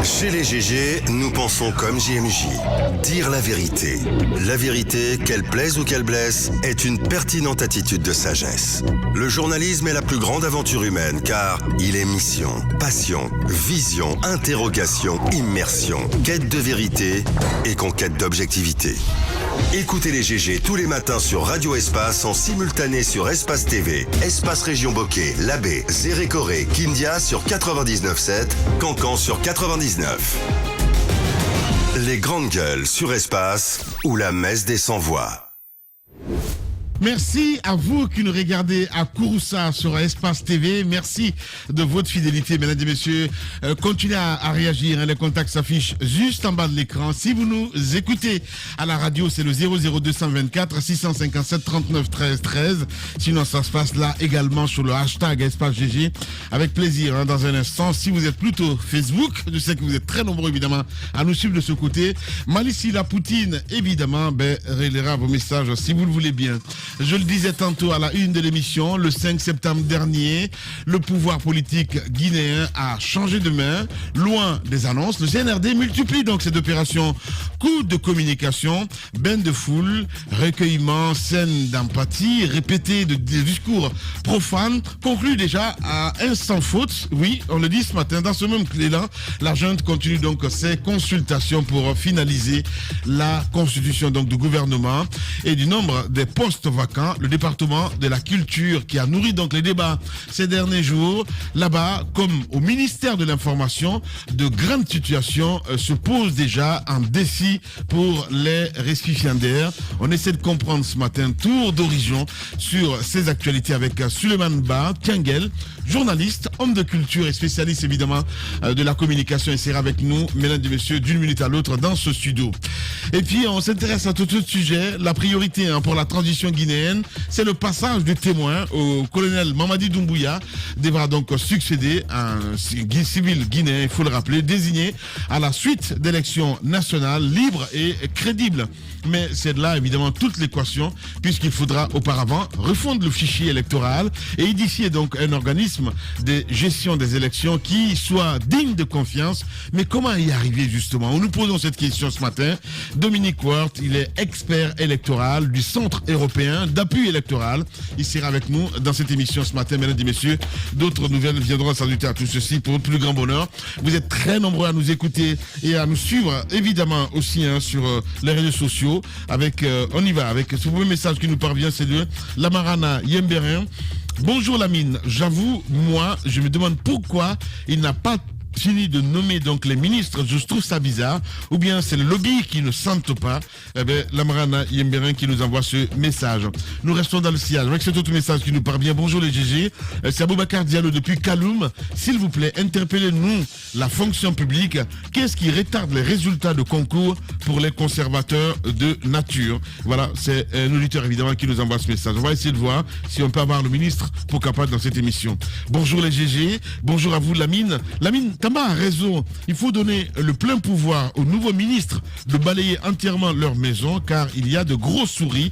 Chez les GG, nous pensons comme JMJ. Dire la vérité. La vérité, qu'elle plaise ou qu'elle blesse, est une pertinente attitude de sagesse. Le journalisme est la plus grande aventure humaine car il est mission, passion, vision, interrogation, immersion, quête de vérité et conquête d'objectivité. Écoutez les GG tous les matins sur Radio Espace en simultané sur Espace TV, Espace Région Bokeh, Labé, Zérékoré, Kindia sur 99.7, Cancan sur 99. Les grandes gueules sur Espace ou la messe des sans-voix. Merci à vous qui nous regardez à Kouroussa sur Espace TV. Merci de votre fidélité, mesdames et messieurs. Continuez à réagir. Les contacts s'affichent juste en bas de l'écran. Si vous nous écoutez à la radio, c'est le 00224 657 39 13 13. Sinon, ça se passe là également sur le hashtag Espace GG. Avec plaisir, dans un instant. Si vous êtes plutôt Facebook, je sais que vous êtes très nombreux, évidemment, à nous suivre de ce côté. Malici la Poutine, évidemment, relaiera vos messages si vous le voulez bien. Je le disais tantôt à la une de l'émission, le 5 septembre dernier, le pouvoir politique guinéen a changé de main. Loin des annonces, le CNRD multiplie donc cette opération coup de communication, bain de foule, recueillement, scène d'empathie, répété de discours profanes, conclut déjà à un sans faute. Oui, on le dit ce matin, dans ce même clé-là, la junte continue donc ses consultations pour finaliser la constitution donc du gouvernement et du nombre des postes vacants. Le département de la culture qui a nourri donc les débats ces derniers jours. Là-bas, comme au ministère de l'information, de grandes situations se posent déjà en défi pour les récipiendaires. On essaie de comprendre ce matin, tour d'horizon sur ces actualités avec Suleiman Ba Tiangel, journaliste, homme de culture et spécialiste évidemment de la communication. Il sera avec nous, mesdames et messieurs, d'une minute à l'autre dans ce studio. Et puis on s'intéresse à tout ce sujet. La priorité pour la transition guinéenne, c'est le passage du témoin au colonel Mamadi Doumbouya, devra donc succéder à un civil guinéen, il faut le rappeler, désigné à la suite d'élections nationales libres et crédibles. Mais c'est là évidemment toute l'équation, puisqu'il faudra auparavant refondre le fichier électoral et édifier donc un organisme de gestion des élections qui soit digne de confiance. Mais comment y arriver justement? Nous posons cette question ce matin. Dominique Ward, il est expert électoral du Centre européen d'appui électoral. Il sera avec nous dans cette émission ce matin, mesdames et messieurs. D'autres nouvelles viendront s'ajouter à tout ceci pour votre plus grand bonheur. Vous êtes très nombreux à nous écouter et à nous suivre évidemment aussi sur les réseaux sociaux. Avec, on y va avec ce premier message qui nous parvient, c'est de Lamarana Yemberin. Bonjour Lamine, j'avoue, moi, je me demande pourquoi il n'a pas fini de nommer donc les ministres. Je trouve ça bizarre, ou bien c'est le lobby qui ne sente pas. Lamarana Yemberin qui nous envoie ce message. Nous restons dans le sillage avec cet autre message qui nous parvient. Bonjour les GG, c'est Aboubacar Diallo depuis Kaloum. S'il vous plaît, interpellez-nous la fonction publique. Qu'est-ce qui retarde les résultats de concours pour les conservateurs de nature? Voilà, c'est un auditeur évidemment qui nous envoie ce message. On va essayer de voir si on peut avoir le ministre pour capable dans cette émission. Bonjour les GG, bonjour à vous Lamine. Lamine, Tamba a raison, il faut donner le plein pouvoir aux nouveaux ministres de balayer entièrement leur maison, car il y a de grosses souris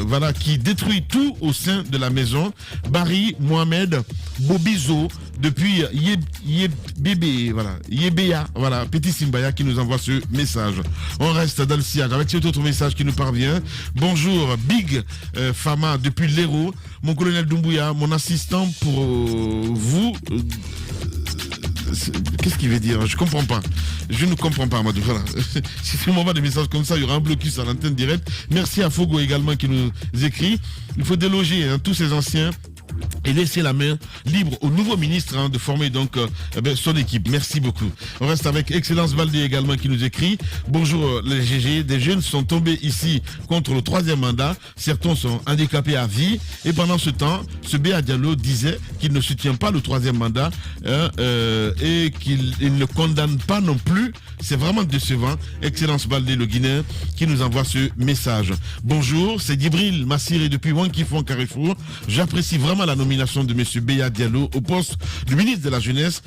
voilà, qui détruisent tout au sein de la maison. Barry Mohamed Bobizo depuis Yébéa, voilà, Petit Simbaya qui nous envoie ce message. On reste dans le sillage avec cet autre message qui nous parvient. Bonjour Big Fama depuis l'Hérault, mon colonel Doumbouya, mon assistant pour vous. Qu'est-ce qu'il veut dire? Je comprends pas. Je ne comprends pas, Amadou. Voilà. Si c'est le moment des messages comme ça, il y aura un blocus à l'antenne directe. Merci à Fogo également qui nous écrit. Il faut déloger tous ces anciens et laisser la main libre au nouveau ministre de former donc son équipe. Merci beaucoup. On reste avec Excellence Valdé également qui nous écrit. Bonjour les GG, des jeunes sont tombés ici contre le 3e mandat. Certains sont handicapés à vie. Et pendant ce temps, ce Béa Diallo disait qu'il ne soutient pas le 3e mandat et qu'il ne condamne pas non plus. C'est vraiment décevant. Excellence Valdé, le Guinéen, qui nous envoie ce message. Bonjour, c'est Djibril Massiri depuis Wankifon Carrefour. J'apprécie vraiment la nomination de M. Béa Diallo au poste du ministre de la Jeunesse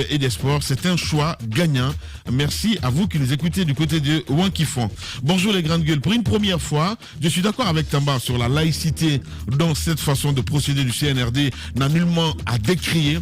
et des Sports. C'est un choix gagnant. Merci à vous qui nous écoutez du côté de Wankifon. Bonjour les grandes gueules. Pour une première fois, je suis d'accord avec Tamba sur la laïcité dont cette façon de procéder du CNRD n'a nullement à décrier.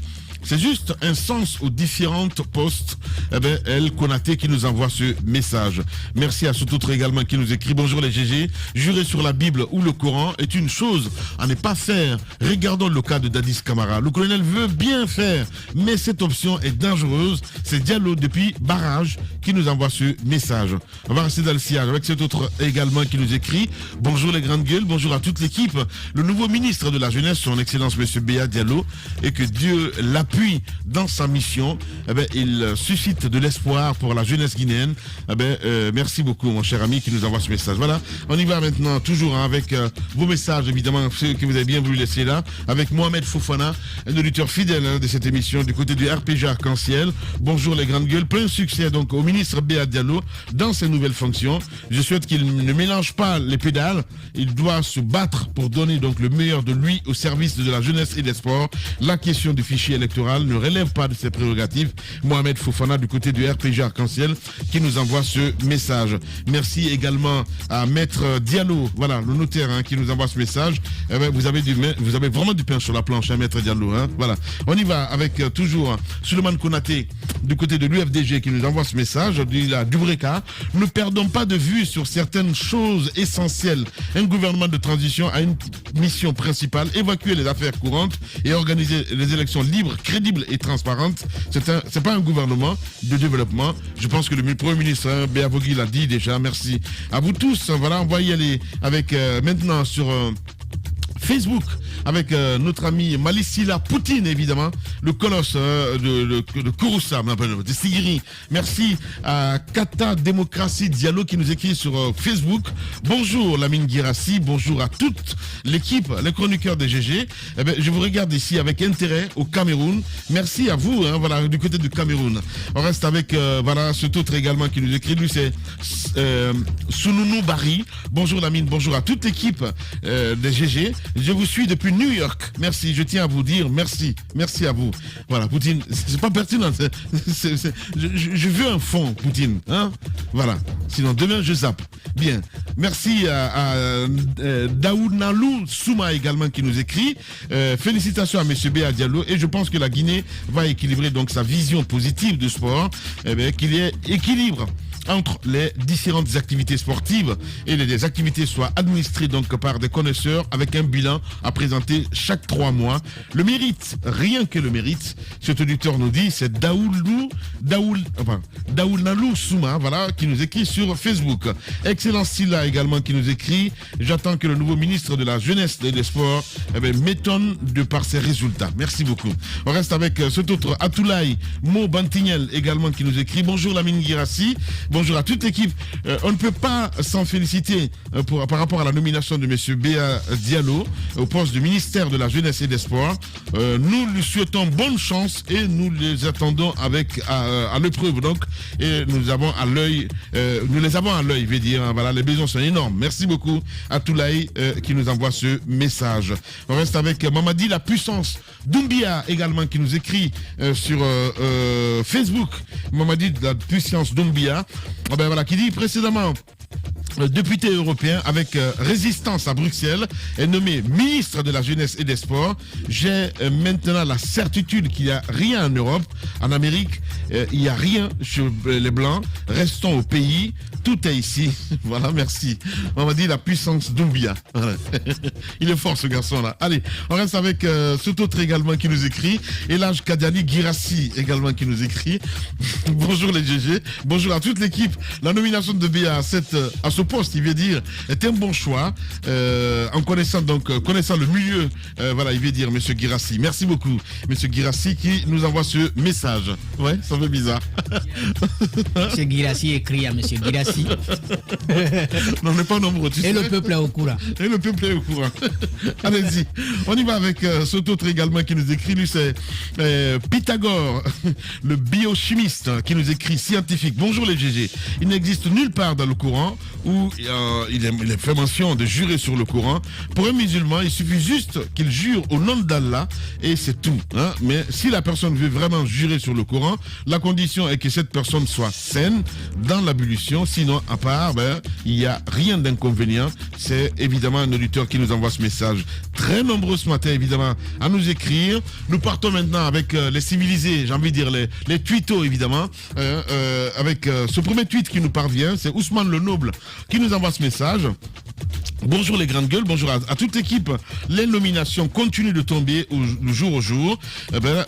c'est juste un sens aux différentes postes. Eh bien, El Konaté qui nous envoie ce message. Merci à ce autre également qui nous écrit. Bonjour les GG. Jurer sur la Bible ou le Coran est une chose à ne pas faire. Regardons le cas de Dadis Camara. Le colonel veut bien faire, mais cette option est dangereuse. C'est Diallo depuis Barrage qui nous envoie ce message. On va rester dans le sillage avec cet autre également qui nous écrit. Bonjour les grandes gueules, bonjour à toute l'équipe. Le nouveau ministre de la Jeunesse, son Excellence Monsieur Béa Diallo, et que Dieu l'appuie dans sa mission. Eh bien, il suscite de l'espoir pour la jeunesse guinéenne. Eh bien, merci beaucoup mon cher ami qui nous envoie ce message. Voilà, on y va maintenant toujours avec vos messages évidemment, ceux que vous avez bien voulu laisser là, avec Mohamed Fofana, un auditeur fidèle de cette émission du côté du RPG Arc-en-Ciel. Bonjour les grandes gueules, plein succès donc au ministre Béa Diallo dans ses nouvelles fonctions. Je souhaite qu'il ne mélange pas les pédales. Il doit se battre pour donner donc le meilleur de lui au service de la jeunesse et des sports. La question du fichier électoral ne relève pas de ses prérogatives. Mohamed Fofana du côté du RPG Arc-en-Ciel qui nous envoie ce message. Merci également à Maître Diallo, voilà le notaire qui nous envoie ce message. Eh bien, vous avez vraiment du pain sur la planche, Maître Diallo. Voilà. On y va avec toujours Suleiman Konaté du côté de l'UFDG qui nous envoie ce message de la Dubreka. Ne perdons pas de vue sur certaines choses essentielles. Un gouvernement de transition a une mission principale, évacuer les affaires courantes et organiser les élections libres, crédibles et transparentes. C'est pas un gouvernement de développement. Je pense que le Premier ministre Béa Vogui l'a dit déjà. Merci à vous tous. Voilà, on va y aller avec maintenant sur Facebook avec notre ami Malissila Poutine, évidemment, le colosse de Kouroussa, de Sigiri. Merci à Kata Démocratie Diallo qui nous écrit sur Facebook. Bonjour Lamine Guirassi, bonjour à toute l'équipe, les chroniqueurs des GG. Eh bien, je vous regarde ici avec intérêt au Cameroun. Merci à vous, voilà, du côté du Cameroun. On reste avec voilà, cet autre également qui nous écrit. Lui, c'est Sununu Bari. Bonjour Lamine, bonjour à toute l'équipe des GG. Je vous suis depuis New York. Merci, je tiens à vous dire merci. Merci à vous. Voilà, Poutine, c'est pas pertinent. Je veux un fond, Poutine. Voilà. Sinon, demain, je zappe. Bien. Merci à Daounalou Souma également qui nous écrit. Félicitations à M. Béa Diallo. Et je pense que la Guinée va équilibrer donc sa vision positive du sport. Eh bien, qu'il y ait équilibre entre les différentes activités sportives et les activités soient administrées donc par des connaisseurs avec un bilan à présenter chaque 3 mois. Le mérite, rien que le mérite, cet auditeur nous dit, c'est Daoulnalou Souma, voilà, qui nous écrit sur Facebook. Excellence Silla également qui nous écrit, j'attends que le nouveau ministre de la Jeunesse et des Sports m'étonne de par ses résultats. Merci beaucoup. On reste avec cet autre Atoulaye Mo Bantignel également qui nous écrit, bonjour Lamine Guirassi. Bonjour à toute l'équipe. On ne peut pas s'en féliciter par rapport à la nomination de M. Béa Diallo au poste du ministère de la Jeunesse et des Sports. Nous lui souhaitons bonne chance et nous les attendons à l'épreuve. Donc, et nous les avons à l'œil, je vais dire. Voilà, les besoins sont énormes. Merci beaucoup à Toulaï qui nous envoie ce message. On reste avec Mamadi La Puissance Doumbia également qui nous écrit sur Facebook. Mamadi La Puissance Doumbia. Ben voilà, qui dit précédemment député européen avec résistance à Bruxelles est nommé ministre de la Jeunesse et des Sports. J'ai maintenant la certitude qu'il n'y a rien en Europe, en Amérique, il n'y a rien sur les Blancs. Restons au pays, tout est ici. Voilà, merci. On m'a dit La Puissance Doumbia. Voilà. Il est fort ce garçon-là. Allez, on reste avec cet autre également qui nous écrit. Elage Kadiali Girassi également qui nous écrit. Bonjour les GG, bonjour à toute l'équipe. La nomination de Béa à ce poste, il veut dire, est un bon choix en connaissant le milieu. Voilà, il veut dire Monsieur Girassi. Merci beaucoup, Monsieur Girassi, qui nous envoie ce message. Ouais, ça fait bizarre. Monsieur Girassi écrit à Monsieur Girassi. Non, on n'est pas nombreux. Et le peuple est au courant. Et le peuple est au courant. Allez-y. On y va avec cet autre également qui nous écrit. Lui, c'est Pythagore, le biochimiste, qui nous écrit scientifique. Bonjour les GG. Il n'existe nulle part dans le courant où où il est fait mention de jurer sur le Coran. Pour un musulman, il suffit juste qu'il jure au nom d'Allah et c'est tout. Hein. Mais si la personne veut vraiment jurer sur le Coran, la condition est que cette personne soit saine dans l'ablution. Sinon, à part, il n'y a rien d'inconvénient. C'est évidemment un auditeur qui nous envoie ce message. Très nombreux ce matin, évidemment, à nous écrire. Nous partons maintenant avec les civilisés, j'ai envie de dire les tweetos, évidemment. Avec ce premier tweet qui nous parvient, c'est Ousmane le Noble qui nous envoie ce message. Bonjour les grandes gueules, bonjour à toute l'équipe. Les nominations continuent de tomber jour au jour,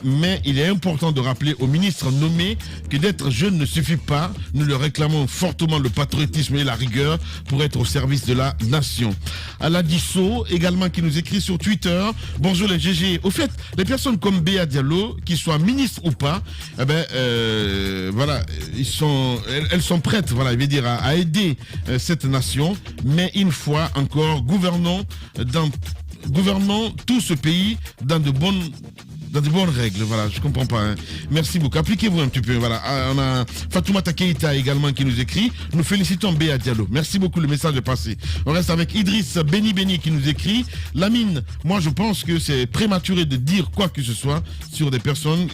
mais il est important de rappeler aux ministres nommés que d'être jeune ne suffit pas. Nous leur réclamons fortement le patriotisme et la rigueur pour être au service de la nation. Aladisso également qui nous écrit sur Twitter. Bonjour les GG. Au fait, les personnes comme Béa Diallo, qu'ils soient ministres ou pas, voilà, elles sont prêtes, voilà, je veux dire, à aider cette nation, mais une fois encore, gouvernons tout ce pays dans de bonnes règles. Voilà, je comprends pas. Hein. Merci beaucoup. Appliquez-vous un petit peu. Voilà. On a Fatoumata Keïta également qui nous écrit. Nous félicitons Béa Diallo. Merci beaucoup. Le message est passé. On reste avec Idriss Beni qui nous écrit. Lamine, moi je pense que c'est prématuré de dire quoi que ce soit sur des personnes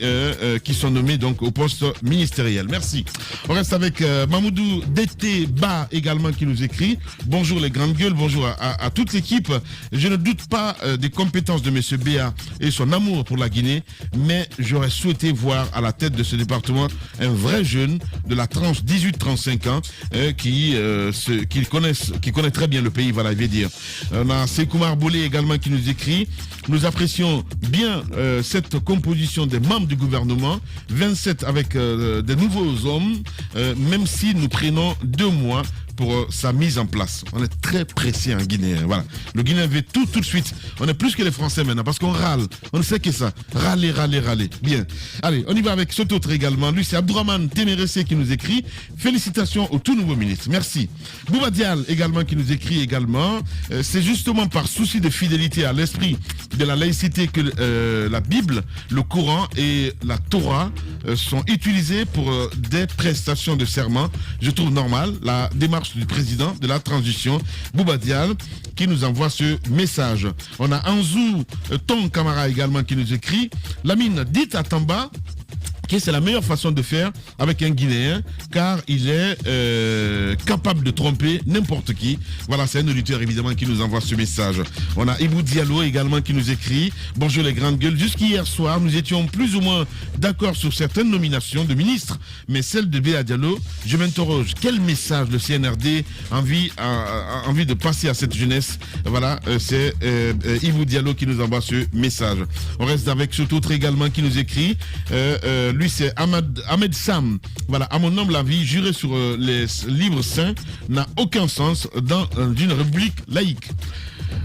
qui sont nommées donc au poste ministériel. Merci. On reste avec Mamoudou Dété Ba également qui nous écrit. Bonjour les grandes gueules. Bonjour à toute l'équipe. Je ne doute pas des compétences de monsieur Béa et son amour pour la Guinée. Mais j'aurais souhaité voir à la tête de ce département un vrai jeune de la tranche 18-35 ans qui connaît très bien le pays, voilà, je vais dire. On a Sekoumar Boulé également qui nous écrit. Nous apprécions bien cette composition des membres du gouvernement, 27 avec de nouveaux hommes, même si nous prenons 2 mois pour sa mise en place. On est très pressé en Guinée. Voilà. Le Guinéen veut tout de suite. On est plus que les Français maintenant parce qu'on râle. On ne sait que ça. Râler. Bien. Allez, on y va avec cet autre également. Lui, c'est Abdourahmane Téméressé qui nous écrit. Félicitations au tout nouveau ministre. Merci. Bouba Dial également qui nous écrit également. C'est justement par souci de fidélité à l'esprit de la laïcité que la Bible, le Coran et la Torah sont utilisés pour des prestations de serment. Je trouve normal la démarche du président de la transition, Bouba Dial, qui nous envoie ce message. On a Anzou Ton Camara également qui nous écrit. Lamine, dites à Tamba que c'est la meilleure façon de faire avec un Guinéen, car il est capable de tromper n'importe qui. Voilà, c'est un auditeur évidemment qui nous envoie ce message. On a Ibou Diallo également qui nous écrit. Bonjour les grandes gueules. Jusqu'hier soir, nous étions plus ou moins d'accord sur certaines nominations de ministres, mais celle de Béa Diallo, je m'interroge. Quel message le CNRD a envie de passer à cette jeunesse? Voilà, c'est Ibou Diallo qui nous envoie ce message. On reste avec cet autre également qui nous écrit. Lui, c'est Ahmed Sam. Voilà, à mon homme, la vie, jurer sur les livres saints n'a aucun sens dans une république laïque.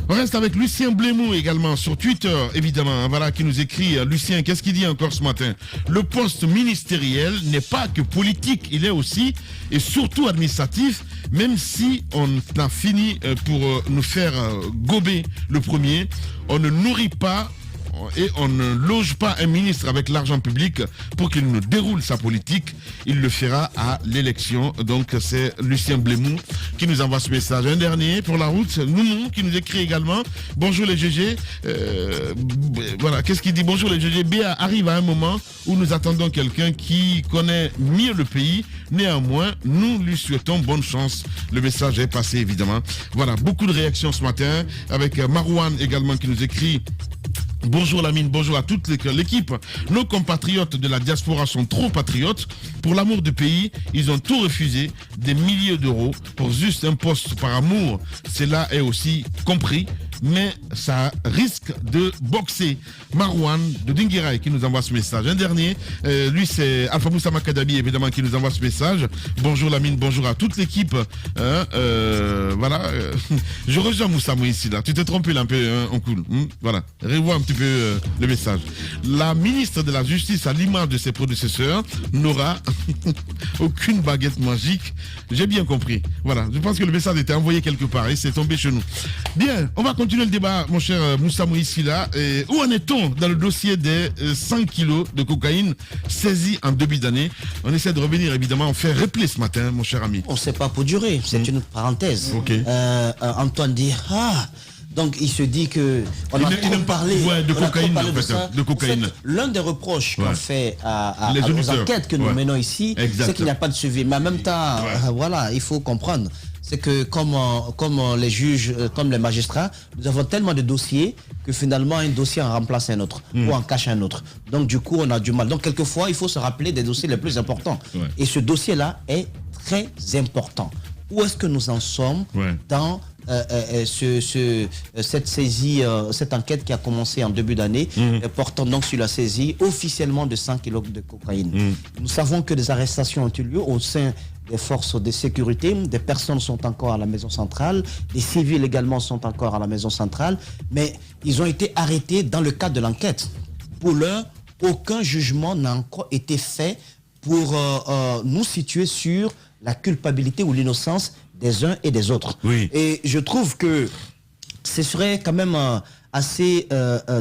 On reste avec Lucien Blémou également sur Twitter, évidemment. Voilà, qui nous écrit. Lucien, qu'est-ce qu'il dit encore ce matin? Le poste ministériel n'est pas que politique, il est aussi et surtout administratif, même si on a fini pour nous faire gober le premier. On ne nourrit pas et on ne loge pas un ministre avec l'argent public pour qu'il nous déroule sa politique. Il le fera à l'élection. Donc c'est Lucien Blémou qui nous envoie ce message. Un dernier pour la route, Noumou qui nous écrit également. Bonjour les GG. Voilà, qu'est-ce qu'il dit? Bonjour les GG. Béa arrive à un moment où nous attendons quelqu'un qui connaît mieux le pays. Néanmoins, nous lui souhaitons bonne chance. Le message est passé évidemment. Voilà, beaucoup de réactions ce matin avec Marouane également qui nous écrit. Bonjour Lamine, bonjour à toute l'équipe. Nos compatriotes de la diaspora sont trop patriotes. Pour l'amour du pays, ils ont tout refusé, des milliers d'euros pour juste un poste par amour. Cela est aussi compris, mais ça risque de boxer. Marouane de Dinguiraï qui nous envoie ce message. Un dernier, lui c'est Alpha Moussa Makadabi évidemment qui nous envoie ce message. Bonjour Lamine, bonjour à toute l'équipe. Voilà, je rejoins Moussa ici là. Tu t'es trompé là un peu en cool. Voilà, revois un petit peu le message. La ministre de la Justice, à l'image de ses prédécesseurs, n'aura aucune baguette magique. J'ai bien compris. Voilà, je pense que le message était envoyé quelque part et c'est tombé chez nous. Bien, on va continuer. continuer le débat, mon cher Moussa Moïsila. Où en est-on dans le dossier des 100 kilos de cocaïne saisis en début d'année? On essaie de revenir, évidemment, on fait replay ce matin, mon cher ami. On ne sait pas pour durer, c'est une parenthèse. Okay. Antoine dit, donc il se dit que on a trop parlé de cocaïne, de cocaïne. En fait, l'un des reproches qu'on fait aux enquêtes que nous menons ici, exact, c'est qu'il n'y a pas de suivi. Mais en même temps, voilà, il faut comprendre. C'est que comme les juges, comme les magistrats, nous avons tellement de dossiers que finalement un dossier en remplace un autre ou en cache un autre. Donc du coup, on a du mal. Donc quelquefois, il faut se rappeler des dossiers les plus importants. Et ce dossier-là est très important. Où est-ce que nous en sommes dans cette saisie, cette enquête qui a commencé en début d'année, portant donc sur la saisie officiellement de 100 kilos de cocaïne. Nous savons que des arrestations ont eu lieu au sein des forces de sécurité, des personnes sont encore à la maison centrale, des civils également sont encore à la maison centrale, mais ils ont été arrêtés dans le cadre de l'enquête. Pour l'heure, aucun jugement n'a encore été fait pour nous situer sur la culpabilité ou l'innocence des uns et des autres. Et je trouve que ce serait quand même assez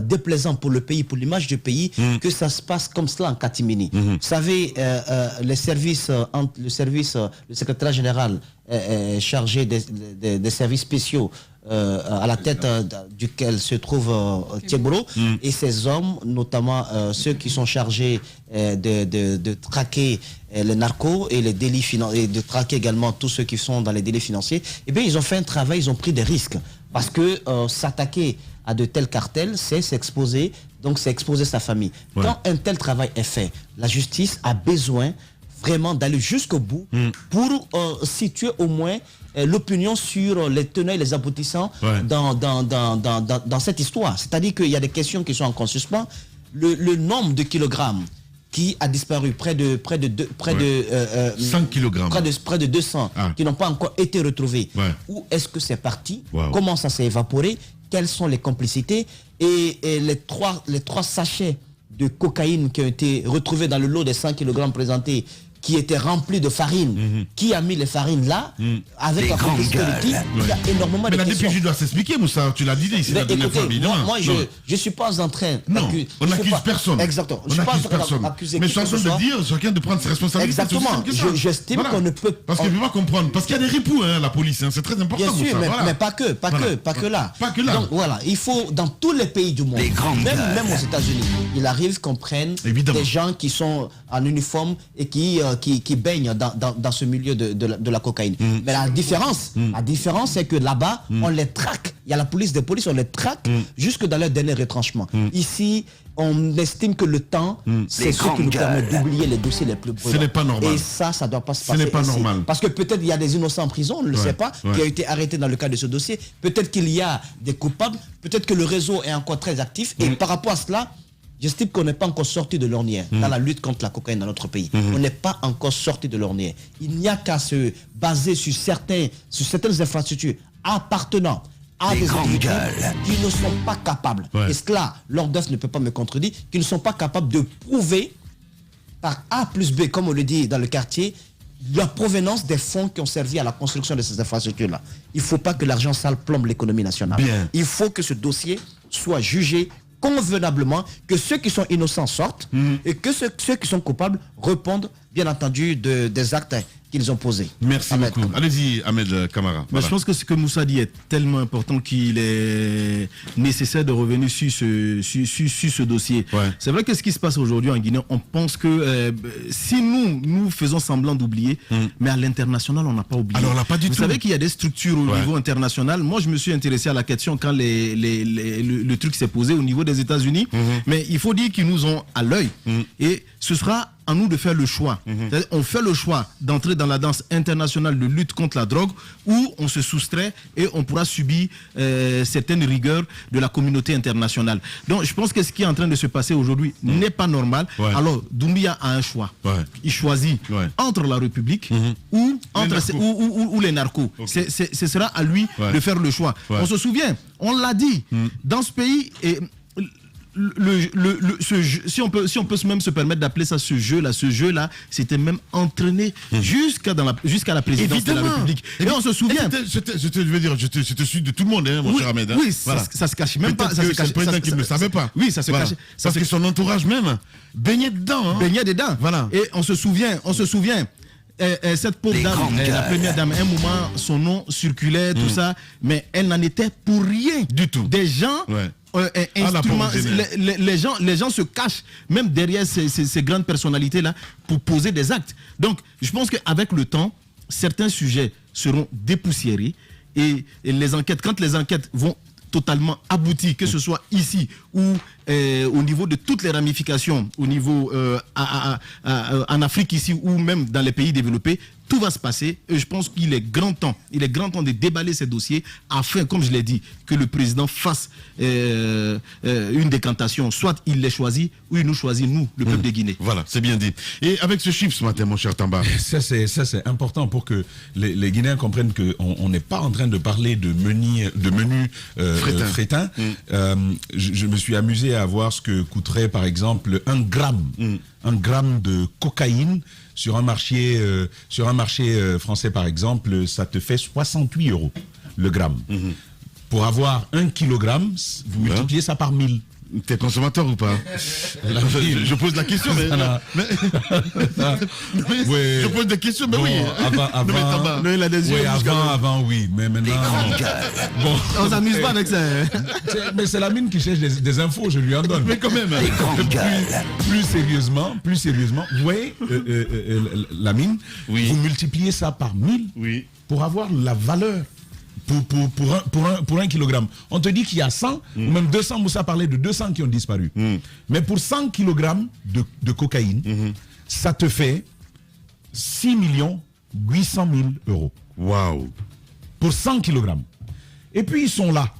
déplaisant pour le pays, pour l'image du pays, que ça se passe comme cela en catimini. Vous savez, le secrétaire général chargé des services spéciaux à la tête duquel se trouve Thiebolo et ses hommes, notamment ceux qui sont chargés de traquer les narcos et les délits financiers, et de traquer également tous ceux qui sont dans les délits financiers, eh bien ils ont fait un travail, ils ont pris des risques. Parce que s'attaquer à de tels cartels, c'est s'exposer, donc c'est exposer sa famille. Quand un tel travail est fait, la justice a besoin vraiment d'aller jusqu'au bout pour situer au moins l'opinion sur les tenants et les aboutissants dans cette histoire. C'est-à-dire qu'il y a des questions qui sont encore en suspens. Le nombre de kilogrammes qui a disparu, près de 100 kilogrammes. Près de 200 qui n'ont pas encore été retrouvés. Où est-ce que c'est parti? Comment ça s'est évaporé? Quelles sont les complicités? Et les trois sachets de cocaïne qui ont été retrouvés dans le lot des 100 kilogrammes présentés, qui étaient remplis de farine, qui a mis les farines là, avec la complicité politique, il y a énormément de questions. Mais la DPJ doit s'expliquer, Moussa, tu l'as dit ici la dernière fois. Moi, je ne suis pas en train d'accuser. On n'accuse personne. Exactement. On n'accuse personne. Mais je suis en train de dire, chacun de prendre ses responsabilités. Exactement. J'estime qu'on ne peut pas. Parce qu'il ne peut pas comprendre. Parce qu'il y a des ripoux, la police, c'est très important. Bien sûr, mais pas que là. Pas que là. Donc voilà, il faut, dans tous les pays du monde, même aux États-Unis, il arrive qu'on prenne des gens qui sont en uniforme et qui baignent dans ce milieu de la cocaïne. Mais la différence, c'est que là-bas, on les traque. Il y a la police des polices, on les traque jusque dans leur dernier retranchement. Ici, on estime que le temps, c'est ce qui nous permet d'oublier les dossiers les plus brûlants. Ce n'est pas normal. Et ça ne doit pas se passer. Ce n'est pas normal. Parce que peut-être il y a des innocents en prison, on ne le sait pas, qui ont été arrêtés dans le cadre de ce dossier. Peut-être qu'il y a des coupables, peut-être que le réseau est encore très actif. Et par rapport à cela, j'estime qu'on n'est pas encore sorti de l'ornière dans la lutte contre la cocaïne dans notre pays. On n'est pas encore sorti de l'ornière. Il n'y a qu'à se baser sur certaines infrastructures appartenant à des individus qui ne sont pas capables. Et cela, l'ORDEF ne peut pas me contredire, qui ne sont pas capables de prouver par A plus B, comme on le dit dans le quartier, la provenance des fonds qui ont servi à la construction de ces infrastructures-là. Il ne faut pas que l'argent sale plombe l'économie nationale. Il faut que ce dossier soit jugé convenablement, que ceux qui sont innocents sortent et que ceux qui sont coupables répondent bien entendu des actes qu'ils ont posés. Merci beaucoup. Allez-y, Ahmed Kamara. Voilà. Je pense que ce que Moussa dit est tellement important qu'il est nécessaire de revenir sur ce dossier. C'est vrai que ce qui se passe aujourd'hui en Guinée, on pense que si nous faisons semblant d'oublier, mais à l'international, on n'a pas oublié. Alors, on n'a pas du tout. Vous savez qu'il y a des structures au niveau international. Moi, je me suis intéressé à la question quand le truc s'est posé au niveau des États-Unis. Mais il faut dire qu'ils nous ont à l'œil. Et ce sera à nous de faire le choix. On fait le choix d'entrer dans la danse internationale de lutte contre la drogue, où on se soustrait et on pourra subir certaines rigueurs de la communauté internationale. Donc je pense que ce qui est en train de se passer aujourd'hui n'est pas normal. Alors Doumbouya a un choix. Il choisit entre la République ou les narcos. Ce sera à lui de faire le choix. On se souvient, on l'a dit, dans ce pays... si on peut même se permettre d'appeler ça ce jeu-là, c'était même entraîné jusqu'à la présidence de la République. Et on se souvient. Je te suis de tout le monde, hein, mon cher Ahmed. Hein. Oui, voilà. ça se cache même pas. C'est le président qui ne le savait pas. Oui, ça se cache. Parce que son entourage même baignait dedans. Hein. Baignait dedans. Voilà. Et on se souvient. Cette pauvre dame, la première dame, un moment, son nom circulait, tout ça, mais elle n'en était pour rien du tout. Des gens, les gens se cachent même derrière ces grandes personnalités-là pour poser des actes. Donc, je pense qu'avec le temps, certains sujets seront dépoussiérés et les enquêtes, quand les enquêtes vont totalement aboutir, que ce soit ici ou au niveau de toutes les ramifications, au niveau en Afrique ici ou même dans les pays développés, tout va se passer. Et je pense qu'il est grand temps de déballer ces dossiers afin, comme je l'ai dit, que le président fasse une décantation. Soit il les choisit ou il nous choisit, nous, le peuple de Guinée. Voilà, c'est bien dit. Et avec ce chiffre ce matin, mon cher Tamba. Ça, c'est important pour que les Guinéens comprennent qu'on n'est pas en train de parler de menu frétin. Je me suis amusé à voir ce que coûterait, par exemple, un gramme de cocaïne sur un marché français, par exemple, ça te fait 68 € le gramme. Pour avoir 1 kilogramme, vous multipliez ça par 1000. T'es consommateur ou pas? Je pose la question, mais... Je pose des questions, mais oui. Avant, oui. Mais maintenant... Bon, on s'amuse pas avec ça. Mais c'est la mine qui cherche des infos, je lui en donne. Mais quand même. Plus sérieusement, vous voyez, la mine, vous multipliez ça par 1000 pour avoir la valeur. Pour un kilogramme. On te dit qu'il y a 100, ou même 200, Moussa parlait de 200 qui ont disparu. Mais pour 100 kilogrammes de cocaïne, ça te fait 6 800 000 €. Waouh. Pour 100 kilogrammes. Et puis ils sont là,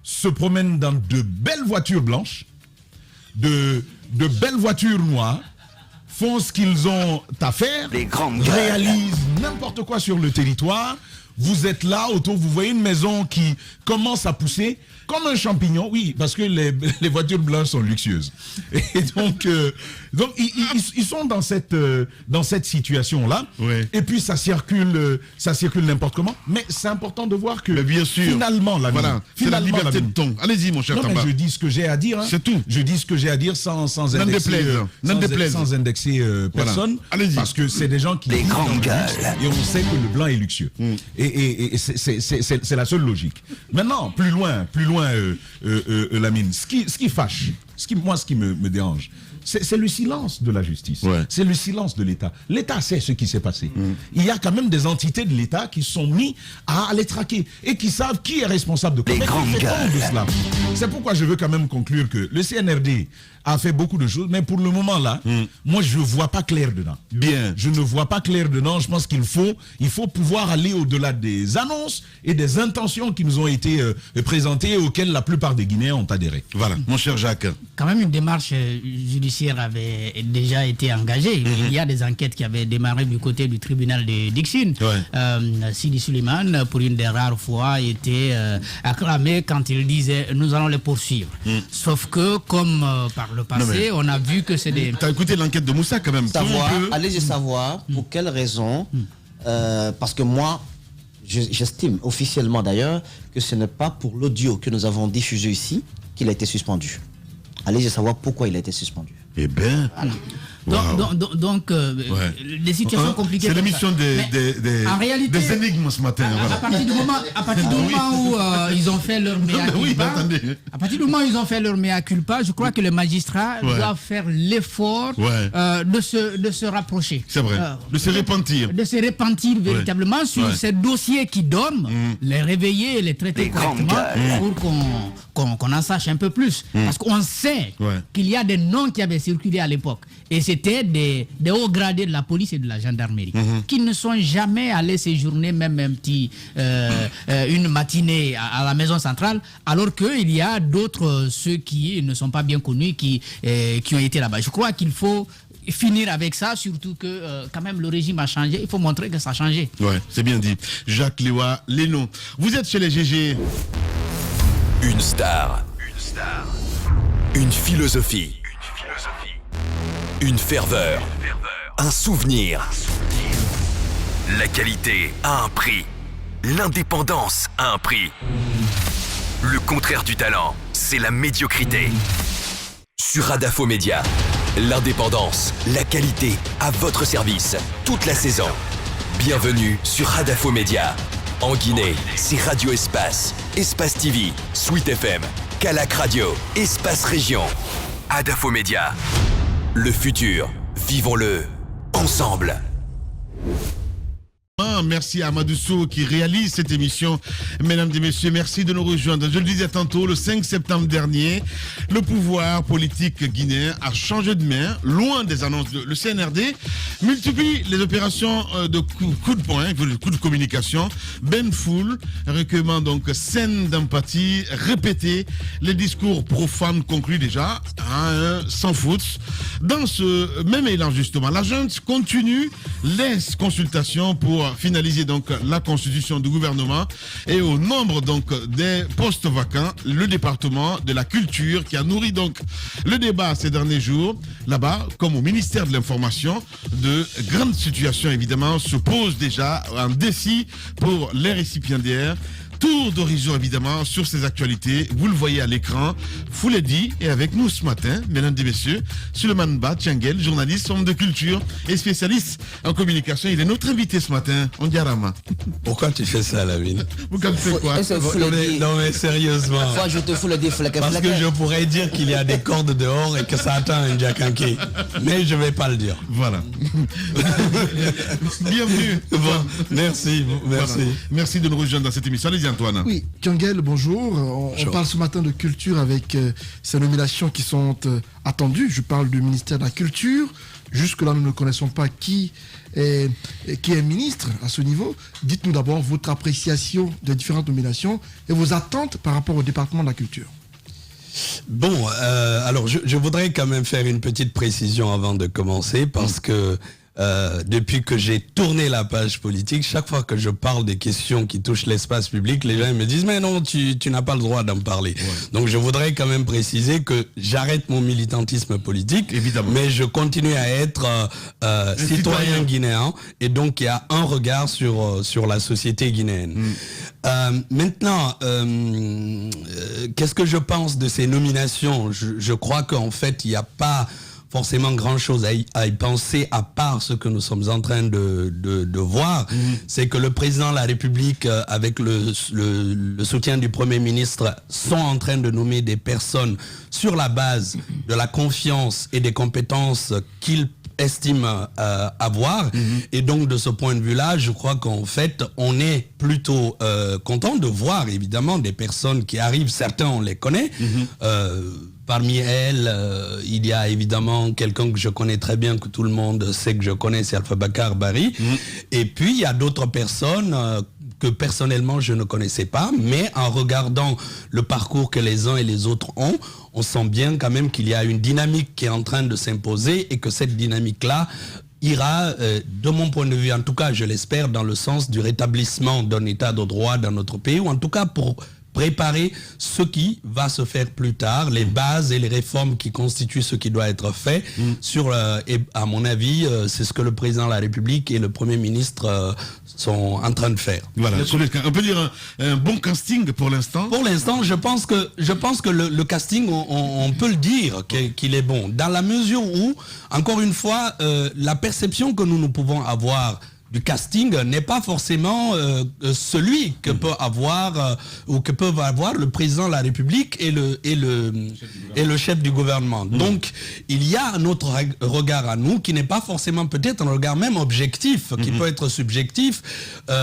se promènent dans de belles voitures blanches, de belles voitures noires, font ce qu'ils ont à faire, réalisent n'importe quoi sur le territoire. Vous êtes là, autour, vous voyez une maison qui commence à pousser comme un champignon, oui, parce que les voitures blanches sont luxueuses. Et donc ils sont dans cette situation-là. Ouais. Et puis ça circule n'importe comment. Mais c'est important de voir que bien sûr, finalement, c'est la liberté de ton. Allez-y, mon cher Tamba. Je dis ce que j'ai à dire. Hein. C'est tout. Je dis ce que j'ai à dire sans indexer personne. Allez-y. Parce que c'est des gens qui vivent dans le luxe et on sait que le blanc est luxueux. Et c'est la seule logique. Maintenant, plus loin, Lamine, ce qui fâche, ce qui me dérange, c'est le silence de la justice. Ouais. C'est le silence de l'État. L'État sait ce qui s'est passé. Il y a quand même des entités de l'État qui sont mis à les traquer et qui savent qui est responsable de quoi. De cela. C'est pourquoi je veux quand même conclure que le CNRD a fait beaucoup de choses, mais pour le moment là, moi je ne vois pas clair dedans. Bien. Je ne vois pas clair dedans. Je pense qu'il faut pouvoir aller au-delà des annonces et des intentions qui nous ont été présentées et auxquelles la plupart des Guinéens ont adhéré. Voilà, mon cher Jacques. Quand même, une démarche judiciaire avait déjà été engagée. Il y a des enquêtes qui avaient démarré du côté du tribunal de Dixine. Sidi Suleiman, pour une des rares fois, était acclamé quand il disait « nous allons les poursuivre ». Sauf que, comme par le passé, on a vu que c'est des... T'as écouté l'enquête de Moussa quand même. Allez-y savoir pour quelles raisons. Parce que moi, j'estime officiellement d'ailleurs que ce n'est pas pour l'audio que nous avons diffusé ici qu'il a été suspendu. Allez-y savoir pourquoi il a été suspendu. Eh bien... Voilà. Donc des situations compliquées. C'est l'émission en réalité, des énigmes ce matin. À partir du moment où ils ont fait leur mea culpa, à partir du moment où ils ont fait leur mea culpa, je crois que le magistrat doit faire l'effort de se rapprocher. C'est vrai. De se repentir. De se repentir véritablement sur ces dossiers qui dorment, les réveiller et les traiter correctement pour qu'on en sache un peu plus. Parce qu'on sait qu'il y a des noms qui avaient circulé à l'époque. Et c'était des hauts gradés de la police et de la gendarmerie qui ne sont jamais allés séjourner même une matinée à la maison centrale, alors qu'il y a d'autres, ceux qui ne sont pas bien connus, qui ont été là-bas. Je crois qu'il faut finir avec ça, surtout que quand même le régime a changé. Il faut montrer que ça a changé. Ouais, c'est bien dit. Jacques Léwa Lénon. Vous êtes chez les GG. Une star, Une philosophie. Une ferveur. Un souvenir. La qualité a un prix. L'indépendance a un prix. Le contraire du talent, c'est la médiocrité. Sur Adafo Média, l'indépendance, la qualité à votre service, toute la saison. Bienvenue sur Adafo Média. En Guinée, c'est Radio Espace, Espace TV, Sweet FM, Calac Radio, Espace Région. Adafo Média. Le futur, vivons-le ensemble. Merci à Amadou Sow qui réalise cette émission. Mesdames et messieurs, merci de nous rejoindre. Je le disais tantôt, le 5 septembre dernier, le pouvoir politique guinéen a changé de main, loin des annonces. Le CNRD multiplie les opérations de coup de poing, de coups de communication. Ben Foul, recueillement donc scène d'empathie, répéter les discours profanes conclus déjà, sans faute. Dans ce même élan justement, la junte continue les consultations pour finaliser donc la constitution du gouvernement et au nombre donc des postes vacants, le département de la culture qui a nourri donc le débat ces derniers jours. Là-bas, comme au ministère de l'Information, de grandes situations évidemment se posent déjà, un défi pour les récipiendaires. Tour d'horizon évidemment sur ces actualités, vous le voyez à l'écran, Fouledi est avec nous ce matin, mesdames et messieurs, Suleiman Ba Tiangel, journaliste, homme de culture et spécialiste en communication, il est notre invité ce matin, on dit Arama. Pourquoi tu fais ça, Lamine? Pourquoi tu fais quoi? Non mais sérieusement. Fois je te fous le déflaquer. Parce que je pourrais dire qu'il y a des cordes dehors et que ça attend un Djakanké, mais je vais pas le dire. Voilà. Bienvenue. Bon, merci. Voilà. Merci de nous rejoindre dans cette émission. Allez-y Antoine. Oui, Tiangel, bonjour. On parle ce matin de culture avec ces nominations qui sont attendues. Je parle du ministère de la Culture. Jusque-là, nous ne connaissons pas qui est ministre à ce niveau. Dites-nous d'abord votre appréciation des différentes nominations et vos attentes par rapport au département de la culture. Bon, alors je voudrais quand même faire une petite précision avant de commencer parce que depuis que j'ai tourné la page politique, chaque fois que je parle des questions qui touchent l'espace public, les gens me disent mais non, tu n'as pas le droit d'en parler. Ouais. Donc je voudrais quand même préciser que j'arrête mon militantisme politique, évidemment, mais je continue à être citoyen guinéen et donc il y a un regard sur la société guinéenne. Maintenant, qu'est-ce que je pense de ces nominations? Je crois qu'en fait, il n'y a pas forcément grand-chose à y penser à part ce que nous sommes en train de voir. C'est que le président de la République, avec le soutien du Premier ministre, sont en train de nommer des personnes sur la base de la confiance et des compétences qu'ils estiment avoir. Et donc, de ce point de vue-là, je crois qu'en fait, on est plutôt content de voir, évidemment, des personnes qui arrivent. Certains, on les connaît. Parmi elles, il y a évidemment quelqu'un que je connais très bien, que tout le monde sait que je connais, c'est Alpha Bakar Barry. Et puis, il y a d'autres personnes que personnellement, je ne connaissais pas. Mais en regardant le parcours que les uns et les autres ont, on sent bien quand même qu'il y a une dynamique qui est en train de s'imposer et que cette dynamique-là ira, de mon point de vue, en tout cas, je l'espère, dans le sens du rétablissement d'un état de droit dans notre pays, ou en tout cas pour préparer ce qui va se faire plus tard, les bases et les réformes qui constituent ce qui doit être fait. Et à mon avis, c'est ce que le président de la République et le Premier ministre sont en train de faire. Voilà, on peut dire un bon casting pour l'instant. Pour l'instant, je pense que le casting, on peut le dire qu'il est bon, dans la mesure où, encore une fois, la perception que nous pouvons avoir du casting n'est pas forcément celui que peut avoir ou que peuvent avoir le président de la République et le chef du gouvernement. Donc, il y a un autre regard à nous qui n'est pas forcément peut-être un regard même objectif, qui peut être subjectif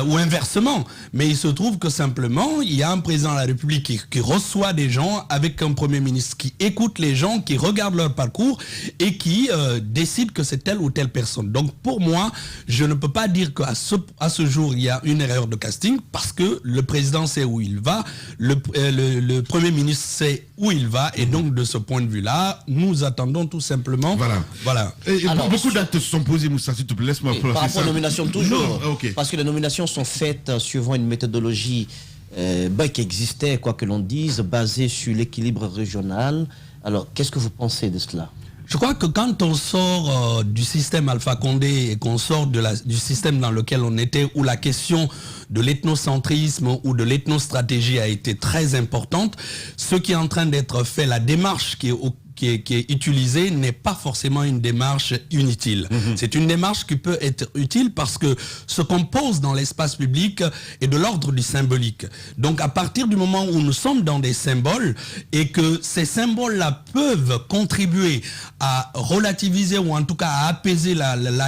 ou inversement. Mais il se trouve que simplement, il y a un président de la République qui reçoit des gens avec un Premier ministre qui écoute les gens, qui regarde leur parcours et qui décide que c'est telle ou telle personne. Donc, pour moi, je ne peux pas dire qu'à ce jour, il y a une erreur de casting parce que le président sait où il va, le Premier ministre sait où il va, et donc de ce point de vue-là, nous attendons tout simplement. Voilà. Et alors, beaucoup d'actes se sont posés, Moussa, s'il te plaît, laisse-moi par rapport aux nominations toujours, parce que les nominations sont faites suivant une méthodologie qui existait, quoi que l'on dise, basé sur l'équilibre régional. Alors, qu'est-ce que vous pensez de cela? Je crois que quand on sort du système Alpha Condé et qu'on sort du système dans lequel on était, où la question de l'ethnocentrisme ou de l'ethnostratégie a été très importante, ce qui est en train d'être fait, la démarche qui est utilisée n'est pas forcément une démarche inutile. C'est une démarche qui peut être utile parce que ce qu'on pose dans l'espace public est de l'ordre du symbolique. Donc à partir du moment où nous sommes dans des symboles et que ces symboles-là peuvent contribuer à relativiser ou en tout cas à apaiser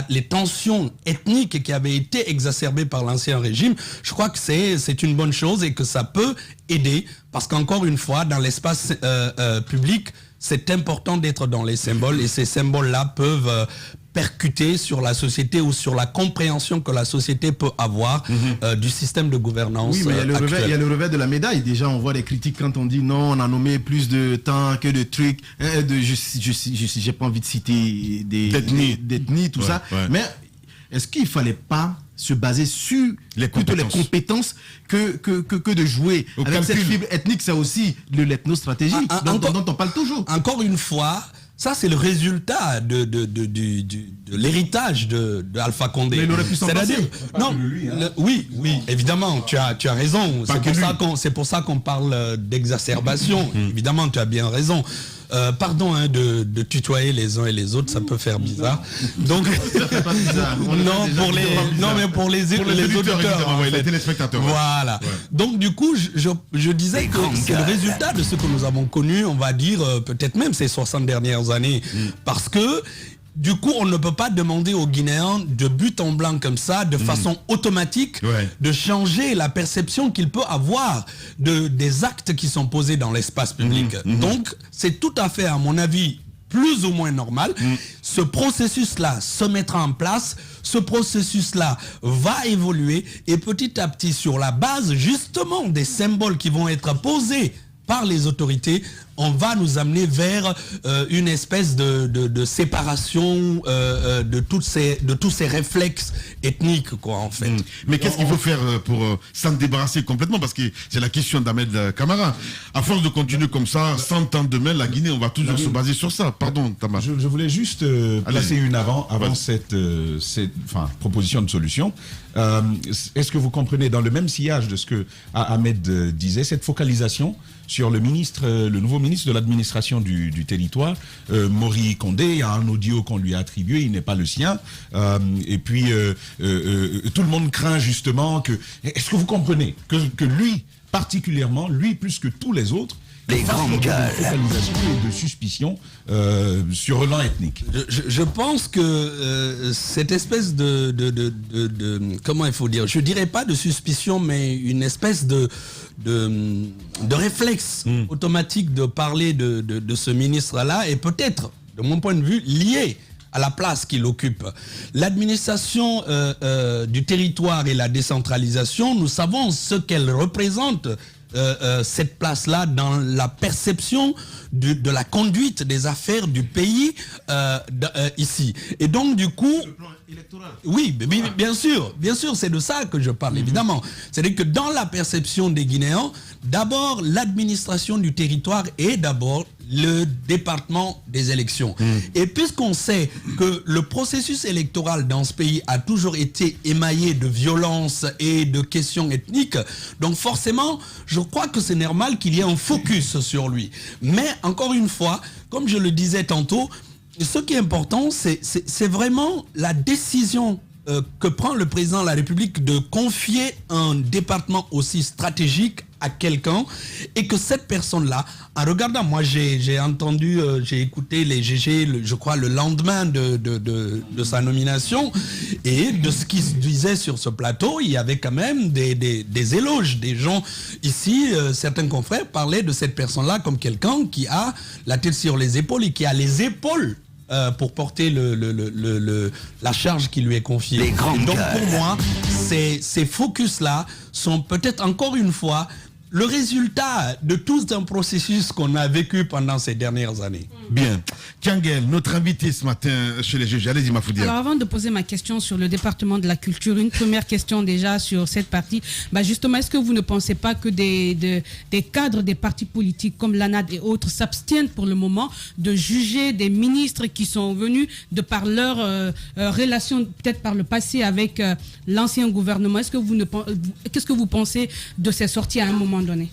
les tensions ethniques qui avaient été exacerbées par l'ancien régime, je crois que c'est une bonne chose et que ça peut aider parce qu'encore une fois, dans l'espace public, c'est important d'être dans les symboles et ces symboles-là peuvent percuter sur la société ou sur la compréhension que la société peut avoir du système de gouvernance. Oui, mais il y a le revers de la médaille. Déjà, on voit des critiques quand on dit non, on a nommé plus de temps que de trucs. J'ai pas envie de citer d'ethnie, tout ça. Ouais. Mais est-ce qu'il fallait pas se baser sur les compétences que de jouer avec cette fibre ethnique? C'est aussi de l'ethnostratégie dont on parle toujours. Encore une fois, ça c'est le résultat de l'héritage de Alpha Condé. Mais il aurait pu s'en passer. Non, oui, évidemment, tu as raison. C'est pour ça qu'on parle d'exacerbation. Évidemment, tu as bien raison. Pardon de tutoyer les uns et les autres, ça peut faire bizarre. Donc, ça fait pas bizarre. mais pour les auditeurs, les téléspectateurs. Voilà. Ouais. Donc du coup, je disais que c'est le résultat de ce que nous avons connu, on va dire peut-être même ces 60 dernières années, parce que du coup, on ne peut pas demander aux Guinéens de but en blanc comme ça, de façon automatique, de changer la perception qu'il peut avoir des actes qui sont posés dans l'espace public. Donc, c'est tout à fait, à mon avis, plus ou moins normal. Ce processus-là se mettra en place. Ce processus-là va évoluer et petit à petit, sur la base justement des symboles qui vont être posés par les autorités, on va nous amener vers une espèce de séparation de tous ces réflexes ethniques, quoi, en fait. Mais qu'est-ce qu'il faut faire pour s'en débarrasser complètement? Parce que c'est la question d'Ahmed Camara. À force de continuer comme ça, 100 ans demain, la Guinée, on va toujours se baser sur ça. Pardon, Tamar. Je voulais juste placer une avant cette proposition de solution. Est-ce que vous comprenez, dans le même sillage de ce que Ahmed disait, cette focalisation sur le nouveau ministre de l'administration du territoire, Mori Condé? Il y a un audio qu'on lui a attribué, il n'est pas le sien. Et puis, tout le monde craint justement que... Est-ce que vous comprenez que lui, particulièrement, lui plus que tous les autres, les grandes gueules, de focalisation et de suspicion sur le plan ethnique? Je pense que cette espèce comment il faut dire, je dirais pas de suspicion, mais une espèce de réflexe automatique de parler de ce ministre-là est peut-être, de mon point de vue, lié à la place qu'il occupe. L'administration du territoire et la décentralisation, nous savons ce qu'elle représente, cette place-là, dans la perception de la conduite des affaires du pays ici. Et donc, du coup... Oui, bien sûr, c'est de ça que je parle, évidemment. C'est-à-dire que dans la perception des Guinéens, d'abord, l'administration du territoire est d'abord le département des élections. Et puisqu'on sait que le processus électoral dans ce pays a toujours été émaillé de violence et de questions ethniques, donc forcément, je crois que c'est normal qu'il y ait un focus sur lui. Mais encore une fois, comme je le disais tantôt, ce qui est important, c'est vraiment la décision que prend le président de la République de confier un département aussi stratégique à quelqu'un, et que cette personne-là, en regardant, moi j'ai entendu, j'ai écouté les GG, je crois, le lendemain de sa nomination, et de ce qui se disait sur ce plateau, il y avait quand même des éloges. Des gens ici, certains confrères parlaient de cette personne-là comme quelqu'un qui a la tête sur les épaules et qui a les épaules pour porter la charge qui lui est confiée. Donc pour moi, ces focus-là sont peut-être encore une fois le résultat de tout un processus qu'on a vécu pendant ces dernières années. Bien. Tiangel, notre invité ce matin chez les juges. Allez-y, Mafoudia. Alors, avant de poser ma question sur le département de la culture, une première question déjà sur cette partie. Justement, est-ce que vous ne pensez pas que des cadres des partis politiques comme l'ANAD et autres s'abstiennent pour le moment de juger des ministres qui sont venus de par leur relation, peut-être par le passé, avec l'ancien gouvernement? Qu'est-ce que vous pensez de ces sorties à un moment donné?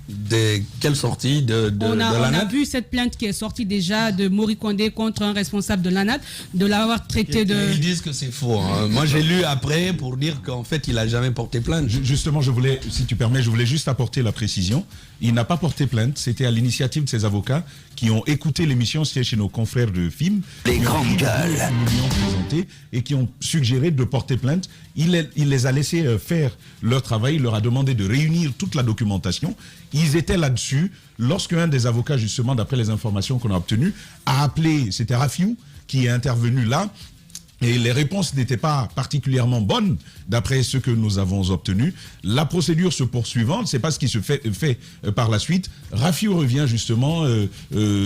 De quelle sortie de on a l'ANAD? vu cette plainte qui est sortie déjà de Mori Kondé contre un responsable de l'ANAD, de l'avoir traité de... Ils disent que c'est faux. Hein. Moi, j'ai lu après pour dire qu'en fait, il n'a jamais porté plainte. Justement, si tu permets, je voulais juste apporter la précision. Il n'a pas porté plainte. C'était à l'initiative de ses avocats qui ont écouté l'émission chez nos confrères de films. Les grandes gueules. Et qui ont suggéré de porter plainte. Il les a laissés faire leur travail. Il leur a demandé de réunir toute la documentation. Ils étaient là-dessus lorsqu'un des avocats, justement, d'après les informations qu'on a obtenues, a appelé, c'était Rafiou, qui est intervenu là. Et les réponses n'étaient pas particulièrement bonnes, d'après ce que nous avons obtenu. La procédure se poursuivant, c'est pas ce qui se fait par la suite. Rafiou revient justement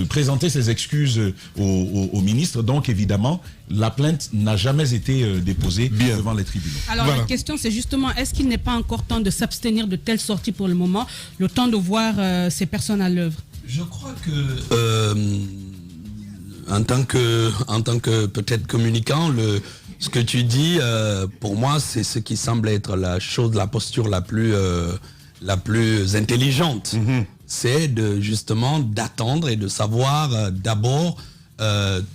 présenter ses excuses au ministre. Donc évidemment, la plainte n'a jamais été déposée devant les tribunaux. Alors la question c'est justement, est-ce qu'il n'est pas encore temps de s'abstenir de telles sorties pour le moment, le temps de voir ces personnes à l'œuvre? Je crois que... En tant que peut-être communicant, ce que tu dis, pour moi, c'est ce qui semble être la posture la plus intelligente. C'est justement d'attendre et de savoir d'abord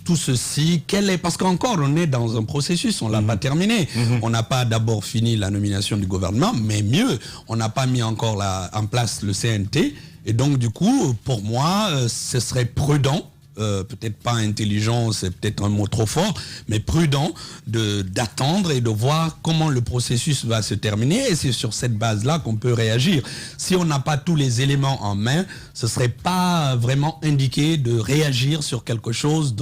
tout ceci, parce qu'encore on est dans un processus, on l'a pas terminé. On n'a pas d'abord fini la nomination du gouvernement, mais mieux, on n'a pas mis encore en place le CNT. Et donc du coup, pour moi, ce serait prudent. Peut-être pas intelligent, c'est peut-être un mot trop fort, mais prudent d'attendre et de voir comment le processus va se terminer, et c'est sur cette base-là qu'on peut réagir. Si on n'a pas tous les éléments en main, ce serait pas vraiment indiqué de réagir sur quelque chose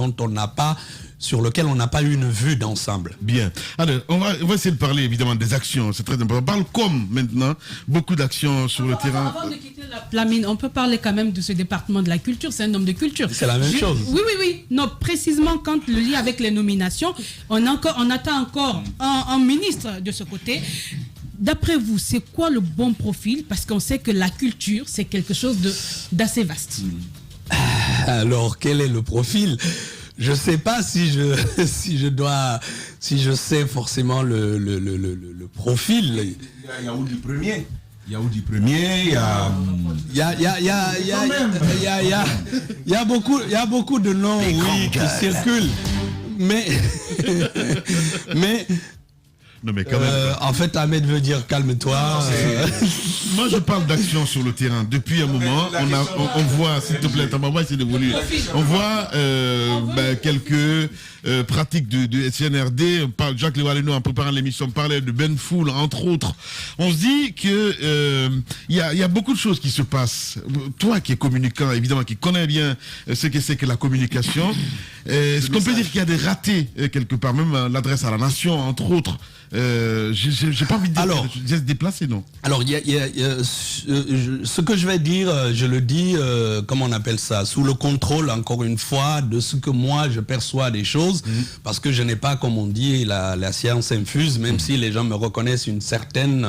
sur lequel on n'a pas eu une vue d'ensemble. Bien. Alors, on va essayer de parler évidemment des actions, c'est très important. On parle comme maintenant, beaucoup d'actions sur le terrain. Avant de quitter la mine, on peut parler quand même de ce département de la culture, c'est un homme de culture. C'est la même chose. Oui. Non, précisément quand le lien avec les nominations, on attend encore un ministre de ce côté. D'après vous, c'est quoi le bon profil? Parce qu'on sait que la culture, c'est quelque chose d'assez vaste. Alors, quel est le profil? Je ne sais pas si je sais forcément le profil. Il y a où du premier? Il y a beaucoup de noms qui circulent. Mais non mais quand même. En fait, Ahmed veut dire calme-toi. Moi, je parle d'action sur le terrain. Depuis un moment, on voit, s'il te plaît, on voit quelques pratiques de SNRD. Jacques Lévaleno, en préparant l'émission, parlait de Ben Foul, entre autres. On se dit que il y a beaucoup de choses qui se passent. Toi, qui es communicant, évidemment, qui connais bien ce que c'est que la communication, est-ce qu'on peut dire qu'il y a des ratés quelque part, même l'adresse à la nation, entre autres? J'ai pas envie de dire se déplacer, non? Alors, ce que je vais dire, je le dis, comment on appelle ça, sous le contrôle, encore une fois, de ce que moi je perçois des choses, parce que je n'ai pas, comme on dit, la science infuse, même si les gens me reconnaissent une certaine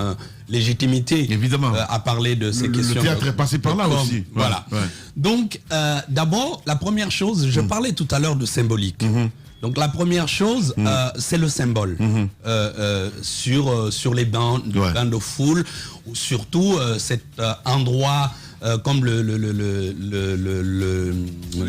légitimité, évidemment, à parler de ces questions. Le théâtre est passé par là aussi. Voilà. Ouais. Donc, d'abord, la première chose, je parlais tout à l'heure de symbolique. Donc la première chose, c'est le symbole sur les bancs de foule, ou surtout cet endroit comme le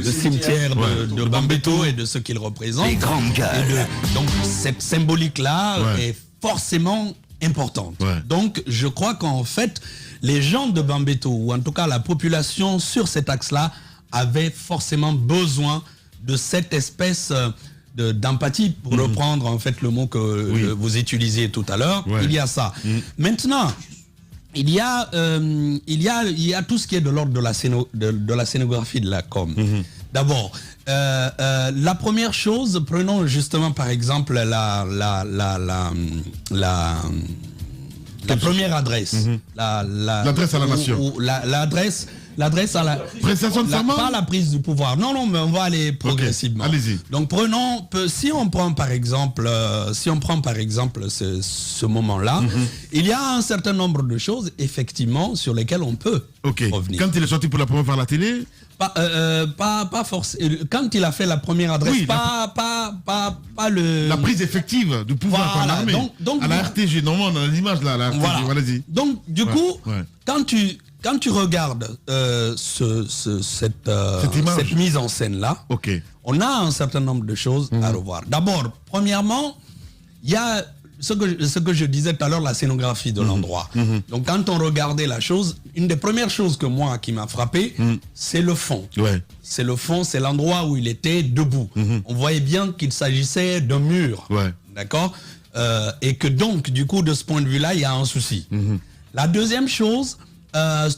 cimetière de Bambeto et de ce qu'il représente. Les grandes gueules. Donc cette symbolique-là est forcément importante. Donc je crois qu'en fait, les gens de Bambeto, ou en tout cas la population sur cet axe-là, avait forcément besoin de cette espèce d'empathie, pour reprendre en fait le mot que vous utilisiez tout à l'heure. Il y a ça. Maintenant, il y a tout ce qui est de l'ordre de la scénographie de la com. D'abord, la première chose, La première adresse. L'adresse à la nation. L'adresse à la... Prestation de serment. Pas la prise du pouvoir. Non, mais on va aller progressivement. Okay. Allez-y. Donc si on prend par exemple ce moment-là, il y a un certain nombre de choses, effectivement, sur lesquelles on peut revenir. Quand il est sorti pour la première fois à la télé, pas forcément. Quand il a fait la première adresse, pas le... La prise effective du pouvoir par l'armée. Donc, à la RTG, normalement, on a l'image là, à la RTG, voilà. Donc, du coup, quand tu regardes cette mise en scène-là, on a un certain nombre de choses à revoir. D'abord, premièrement, il y a ce que je disais tout à l'heure, la scénographie de l'endroit. Donc quand on regardait la chose, une des premières choses qui m'a frappé, c'est le fond. C'est le fond, c'est l'endroit où il était debout. On voyait bien qu'il s'agissait d'un mur. D'accord, et que donc, du coup, de ce point de vue-là, il y a un souci. La deuxième chose,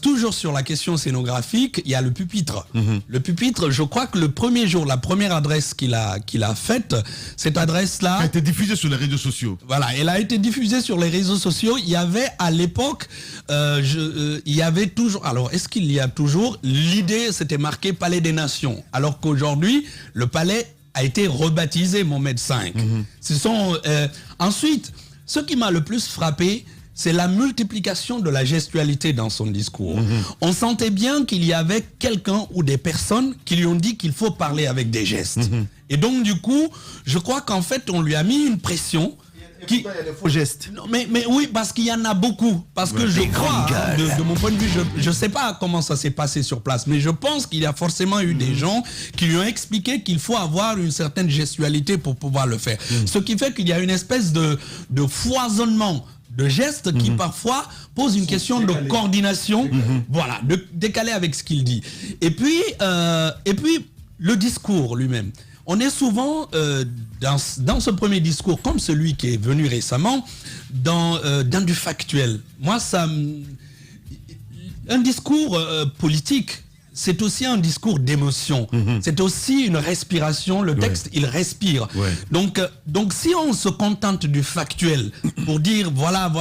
toujours sur la question scénographique, il y a le pupitre. Le pupitre, je crois que le premier jour, la première adresse qu'il a faite, cette adresse-là... a été diffusée sur les réseaux sociaux. Voilà, elle a été diffusée sur les réseaux sociaux. Il y avait à l'époque, il y avait toujours... Alors, est-ce qu'il y a toujours... L'idée, c'était marqué Palais des Nations. Alors qu'aujourd'hui, le palais a été rebaptisé Mohamed V. Ensuite, ce qui m'a le plus frappé, c'est la multiplication de la gestualité dans son discours. On sentait bien qu'il y avait quelqu'un ou des personnes qui lui ont dit qu'il faut parler avec des gestes. Et donc, du coup, je crois qu'en fait, on lui a mis une pression. Il y a des faux gestes. Non, mais oui, parce qu'il y en a beaucoup. Parce que je crois, de mon point de vue, je ne sais pas comment ça s'est passé sur place, mais je pense qu'il y a forcément eu des gens qui lui ont expliqué qu'il faut avoir une certaine gestualité pour pouvoir le faire. Ce qui fait qu'il y a une espèce de foisonnement de gestes qui parfois posent une question de coordination, voilà, de décaler avec ce qu'il dit. Et puis le discours lui-même. On est souvent dans ce premier discours, comme celui qui est venu récemment, dans du factuel. Moi, un discours politique, c'est aussi un discours d'émotion. C'est aussi une respiration. Le texte, il respire. Donc, si on se contente du factuel pour dire voilà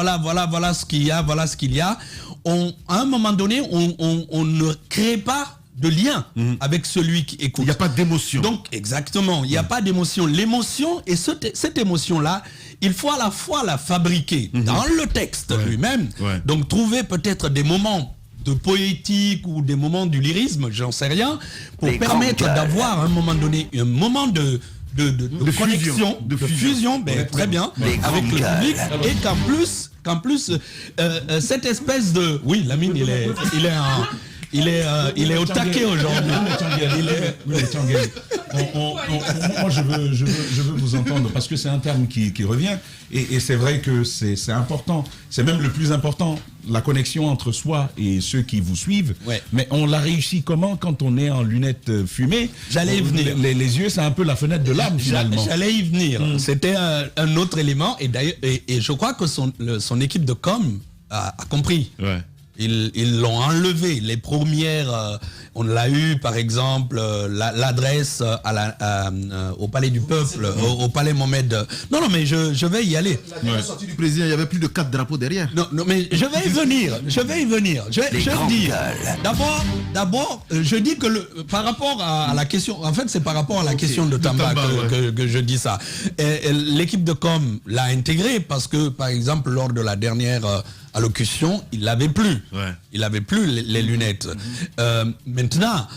ce qu'il y a, à un moment donné, on ne crée pas de lien avec celui qui écoute. Il n'y a pas d'émotion. Donc, exactement, il n'y a pas d'émotion. L'émotion, et cette émotion-là, il faut à la fois la fabriquer dans le texte lui-même. Donc, trouver peut-être des moments de poétique ou des moments du lyrisme, j'en sais rien, pour permettre d'avoir à un moment donné un moment de connexion, de fusion, très bien, avec le public, et qu'en plus, cette espèce de... Oui, Lamine, il est au taquet aujourd'hui. Moi, je veux vous entendre parce que c'est un terme qui revient et c'est vrai que c'est important. C'est même le plus important, la connexion entre soi et ceux qui vous suivent. Mais on l'a réussi comment quand on est en lunettes fumées? J'allais y venir. Les yeux, c'est un peu la fenêtre de l'âme finalement. J'allais y venir. C'était un autre élément et d'ailleurs, et je crois que son équipe de com a compris. Ils l'ont enlevé. Les premières, on l'a eu par exemple l'adresse au Palais du Peuple, au Palais Mohamed. Non, mais je vais y aller. La sortie du président, il y avait plus de 4 drapeaux derrière. Non, mais je vais y venir. Je vais dire. D'abord, je dis que par rapport à la question, en fait, c'est par rapport à la question de Tamba que je dis ça. L'équipe de com l'a intégré parce que, par exemple, lors de la dernière allocution, il n'avait plus. Il n'avait plus les lunettes. Maintenant,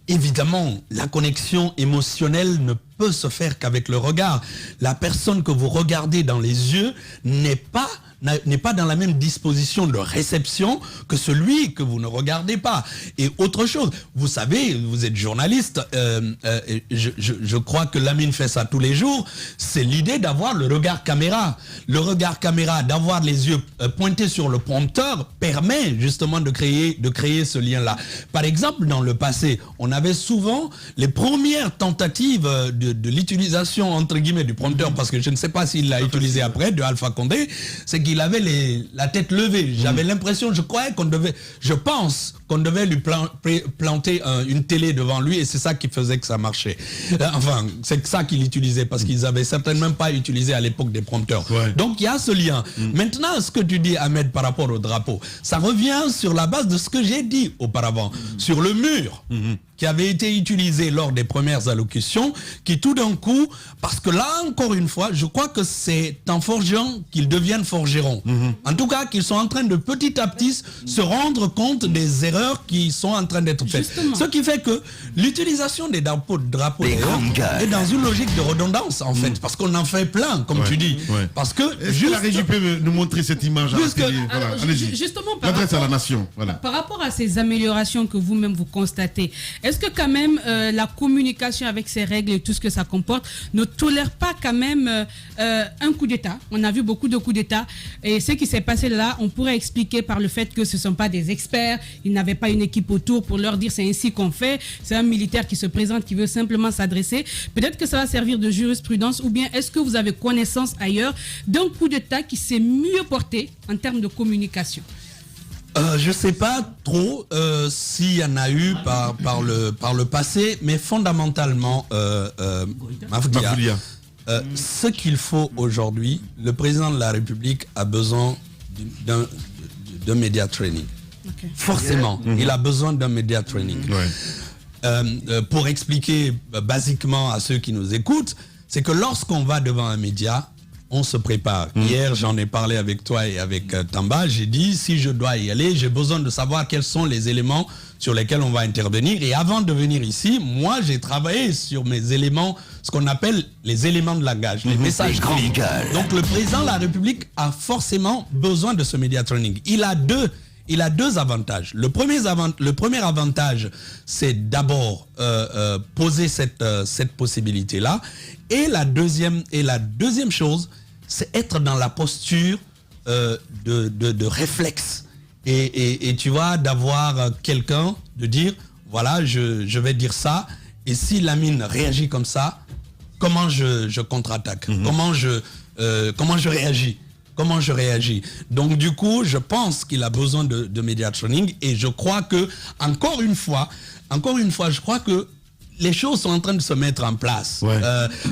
évidemment, la connexion émotionnelle ne peut se faire qu'avec le regard. La personne que vous regardez dans les yeux n'est pas dans la même disposition de réception que celui que vous ne regardez pas. Et autre chose, vous savez, vous êtes journaliste, je crois que Lamine fait ça tous les jours, c'est l'idée d'avoir le regard caméra. Le regard caméra, d'avoir les yeux pointés sur le prompteur, permet justement de créer ce lien-là. Par exemple, dans le passé, on avait souvent les premières tentatives de l'utilisation, entre guillemets, du prompteur, parce que je ne sais pas s'il l'a utilisé après, de Alpha Condé, c'est qu'il avait la tête levée. J'avais l'impression, je pense qu'on devait lui planter une télé devant lui et c'est ça qui faisait que ça marchait. Enfin, c'est ça qu'il utilisait parce qu'ils avaient certainement pas utilisé à l'époque des prompteurs. Ouais. Donc il y a ce lien. Maintenant, ce que tu dis, Ahmed, par rapport au drapeau, ça revient sur la base de ce que j'ai dit auparavant, sur le mur qui avait été utilisé lors des premières allocutions, qui tout d'un coup, parce que là encore une fois, je crois que c'est en forgeant qu'ils deviennent forgerons. En tout cas, qu'ils sont en train de petit à petit se rendre compte des erreurs qui sont en train d'être faites. Justement. Ce qui fait que l'utilisation des drapeaux est dans une logique de redondance en fait, parce qu'on en fait plein, comme tu dis. Ouais. Parce que est-ce que la régie peut nous montrer cette image à la télé, voilà. Allez-y. Justement, l'adresse à la nation. Voilà. Par rapport à ces améliorations que vous-même vous constatez, est-ce que quand même la communication avec ces règles et tout ce que ça comporte ne tolère pas quand même un coup d'État? On a vu beaucoup de coups d'État et ce qui s'est passé là, on pourrait expliquer par le fait que ce ne sont pas des experts, ils n'avaient pas une équipe autour pour leur dire c'est ainsi qu'on fait, c'est un militaire qui se présente, qui veut simplement s'adresser. Peut-être que ça va servir de jurisprudence ou bien est-ce que vous avez connaissance ailleurs d'un coup d'État qui s'est mieux porté en termes de communication? Je ne sais pas trop s'il y en a eu par le passé, mais fondamentalement, Mafoudia, ce qu'il faut aujourd'hui, le président de la République a besoin d'un media training. Okay. Forcément, il a besoin d'un media training. Pour expliquer basiquement à ceux qui nous écoutent, c'est que lorsqu'on va devant un média, on se prépare. Hier, j'en ai parlé avec toi et avec Tamba. J'ai dit, si je dois y aller, j'ai besoin de savoir quels sont les éléments sur lesquels on va intervenir. Et avant de venir ici, moi, j'ai travaillé sur mes éléments, ce qu'on appelle les éléments de langage, les messages clés. Donc, le président de la République a forcément besoin de ce media training. Il a deux avantages. Le premier avantage, c'est d'abord poser cette possibilité-là. Et la deuxième chose, c'est être dans la posture de réflexe. Et tu vois, d'avoir quelqu'un, de dire, voilà, je vais dire ça. Et si Lamine réagit comme ça, comment je contre-attaque? Comment je réagis? Comment je réagis? Donc du coup, je pense qu'il a besoin de media training et je crois que, encore une fois, je crois que les choses sont en train de se mettre en place.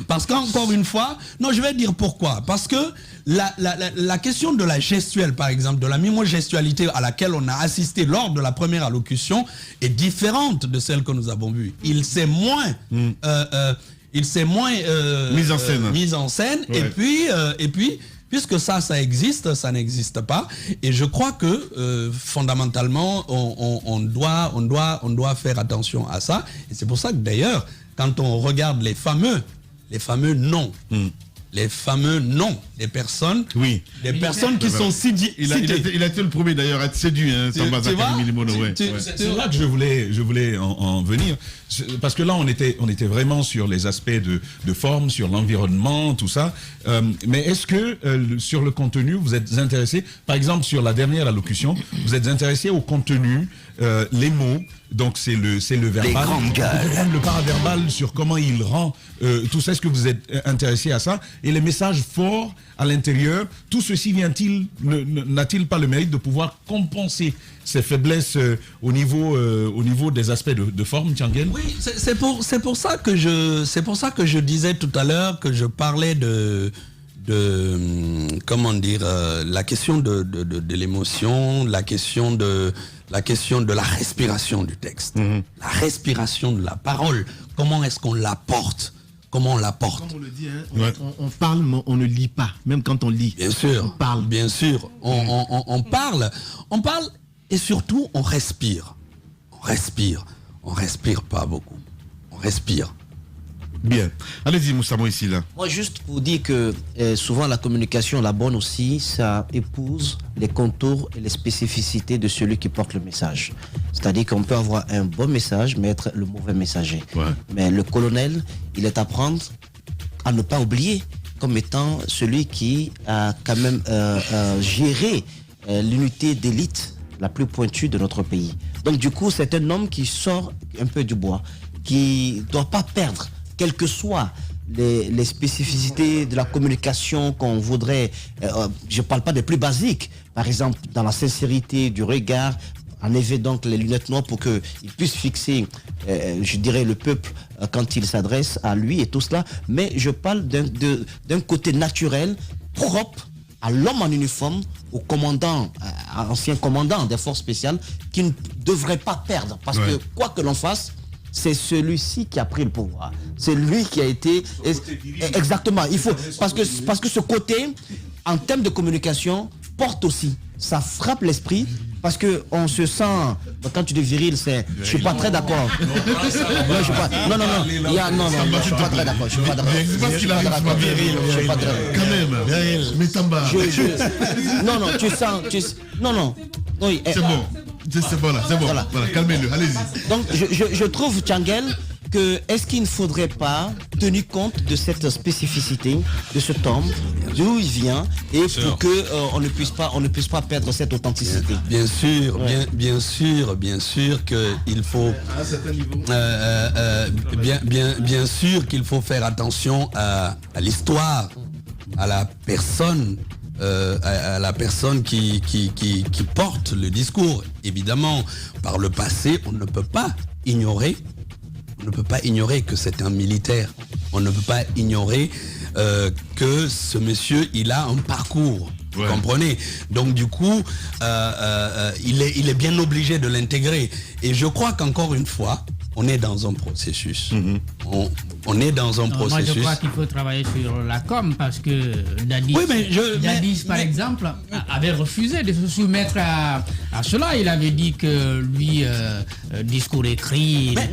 Parce qu'encore une fois, non, je vais dire pourquoi. Parce que la question de la gestuelle, par exemple, de la mimo-gestualité à laquelle on a assisté lors de la première allocution est différente de celle que nous avons vue. Il s'est moins... mise en scène. Et puis puisque ça existe, ça n'existe pas. Et je crois que fondamentalement, on doit faire attention à ça. Et c'est pour ça que d'ailleurs, quand on regarde les fameux noms, les fameux noms des personnes, qui sont citées. Il a été le premier d'ailleurs à être séduit, c'est là que je voulais en venir, parce que là on était vraiment sur les aspects de forme, sur l'environnement, tout ça. Mais est-ce que sur le contenu, vous êtes intéressé, par exemple sur la dernière allocution, vous êtes intéressé au contenu, les mots, donc c'est le verbal, le paraverbal sur comment il rend tout ça. Est-ce que vous êtes intéressé à ça? Et les messages forts à l'intérieur, tout ceci n'a-t-il pas le mérite de pouvoir compenser ces faiblesses au niveau des aspects de forme, Tianguel? Oui, c'est pour ça que je disais tout à l'heure que je parlais comment dire, la question de l'émotion, la question de la respiration du texte, la respiration de la parole, comment est-ce qu'on la porte? Comment on la porte? Comme on le dit, on parle, mais on ne lit pas, même quand on lit. Bien sûr, on parle. Bien sûr, on parle et surtout on respire. On respire pas beaucoup, on respire. Bien. Allez-y, Moussa Moïsi, là. Moi, juste pour dire que souvent la communication, la bonne aussi, ça épouse les contours et les spécificités de celui qui porte le message. C'est-à-dire qu'on peut avoir un bon message, mais être le mauvais messager. Mais le colonel, il est à prendre à ne pas oublier comme étant celui qui a quand même géré l'unité d'élite la plus pointue de notre pays. Donc, du coup, c'est un homme qui sort un peu du bois, qui ne doit pas perdre, quelles que soient les spécificités de la communication qu'on voudrait, je ne parle pas des plus basiques, par exemple dans la sincérité du regard, enlever donc les lunettes noires pour qu'il puisse fixer, je dirais, le peuple quand il s'adresse à lui et tout cela. Mais je parle d'un côté naturel, propre à l'homme en uniforme, au commandant, ancien commandant des forces spéciales, qui ne devrait pas perdre. Parce que quoi que l'on fasse, c'est celui-ci qui a pris le pouvoir. C'est lui qui a été... Exactement. Il faut, parce que ce côté, en termes de communication, porte aussi. Ça frappe l'esprit. Parce qu'on se sent, quand tu dis viril, c'est, je suis pas très d'accord. Non, je suis pas très d'accord. Je suis pas d'accord. Je suis pas d'accord. Je suis pas très d'accord. Quand même, mais Tamba. Non, tu sens, non. Oui. C'est bon. C'est bon là, c'est bon. Voilà, calmez-le, allez-y. Donc, je trouve, Tchangel, que est-ce qu'il ne faudrait pas tenir compte de cette spécificité de ce homme, d'où il vient, et pour que on ne puisse pas perdre cette authenticité. Bien sûr qu'il faut bien sûr qu'il faut faire attention à l'histoire, à la personne. À la personne qui porte le discours. Évidemment, par le passé, on ne peut pas ignorer que c'est un militaire. On ne peut pas ignorer que ce monsieur, il a un parcours. Vous comprenez? Donc du coup, il est bien obligé de l'intégrer. Et je crois qu'encore une fois, on est dans un processus. On est dans un processus. Moi, je crois qu'il faut travailler sur la com parce que Dadis, par exemple, avait refusé de se soumettre à cela. Il avait dit que lui, discours écrit, c'est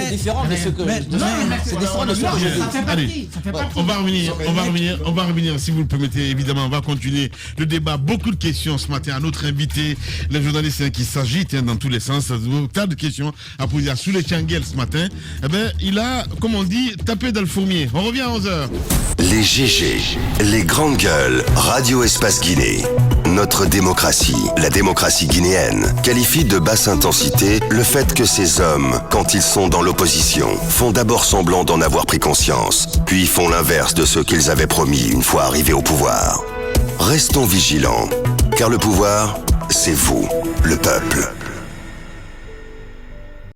différent de ce que... C'est différent de ce que je dis. Allez, on va revenir, si vous le permettez, évidemment, on va continuer le débat. Beaucoup de questions ce matin à notre invité, les journalistes qui s'agitent dans tous les sens. Tas de questions à poser à Souley Tchangel ce matin. Eh bien, il a, comme on dit, tapé dans le fourmier. On revient à 11h. Les GG, les grandes gueules, Radio Espace Guinée. Notre démocratie, la démocratie guinéenne, qualifie de basse intensité le fait que ces hommes, quand ils sont dans l'opposition, font d'abord semblant d'en avoir pris conscience, puis font l'inverse de ce qu'ils avaient promis une fois arrivés au pouvoir. Restons vigilants, car le pouvoir, c'est vous, le peuple.